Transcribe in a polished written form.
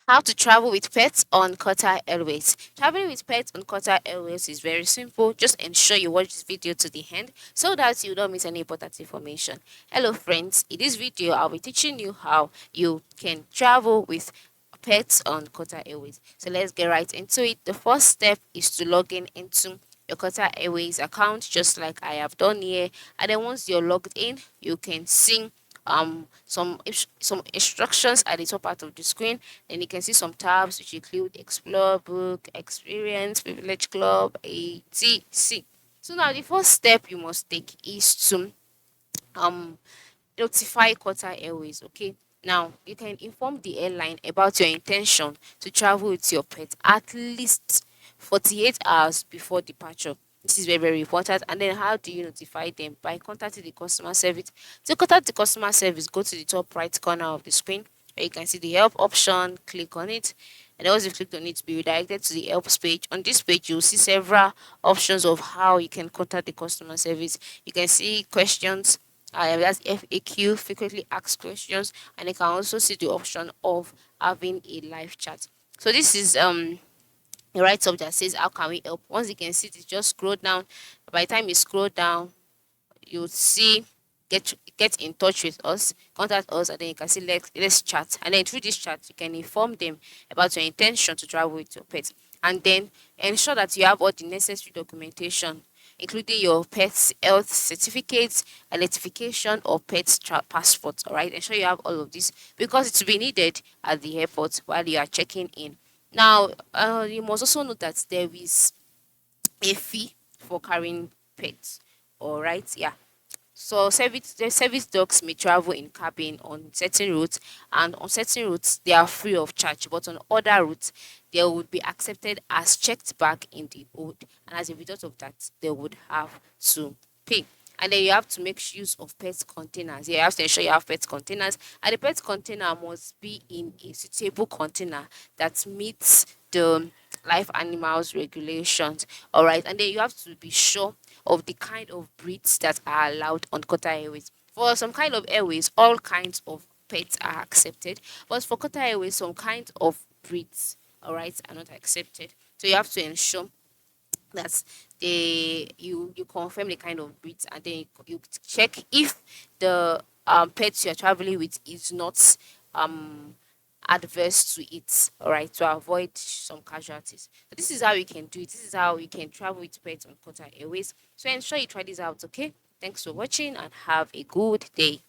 How to travel with pets on Qatar Airways. Traveling with pets on Qatar Airways is very simple. Just ensure you watch this video to the end so that you don't miss any important information. Hello friends, in this video I'll be teaching you how you can travel with pets on Qatar Airways. So let's get right into it. The first step is to log in into your Qatar Airways account just like I have done here, and then once you're logged in you can see some instructions at the top part of the screen. Then you can see some tabs which include explore, book, experience, privilege club, etc. So now the first step you must take is to um notify Qatar Airways. Okay, now you can inform the airline about your intention to travel with your pet at least 48 hours before departure. This is very, very important. And then, how do you notify them? By contacting the customer service. To contact the customer service, go to the top right corner of the screen where you can see the help option. Click on it, and once you've clicked on it, be redirected to the help page. On this page, you'll see several options of how you can contact the customer service. You can see questions, that's FAQ, frequently asked questions, and you can also see the option of having a live chat. So this is the right up that says how can we help. Once you can see it, just scroll down. By the time you scroll down, you'll see get in touch with us, contact us, and then you can see let's chat. And then through this chat, you can inform them about your intention to travel with your pet, and then ensure that you have all the necessary documentation, including your pet's health certificates, identification, or pet's passport. All right, ensure you have all of this because it will be needed at the airport while you are checking in. Now, you must also know that there is a fee for carrying pets. All right, yeah. So the service dogs may travel in cabin on certain routes, and on certain routes they are free of charge. But on other routes, they would be accepted as checked back in the hold, and as a result of that, they would have to pay. And then you have to make use of pet containers. Yeah, you have to ensure you have pet containers, and the pet container must be in a suitable container that meets the life animals regulations. All right, and then you have to be sure of the kind of breeds that are allowed on Qatar Airways. For some kind of airways, all kinds of pets are accepted, but for Qatar Airways, some kind of breeds, all right, are not accepted. So you have to ensure that you confirm the kind of breeds, and then you check if the pets you're traveling with is not um adverse to it, all right, to avoid some casualties. So this is how you can do it. This is how you can travel with pets on Qatar Airways. So ensure you try this out. Okay, thanks for watching and have a good day.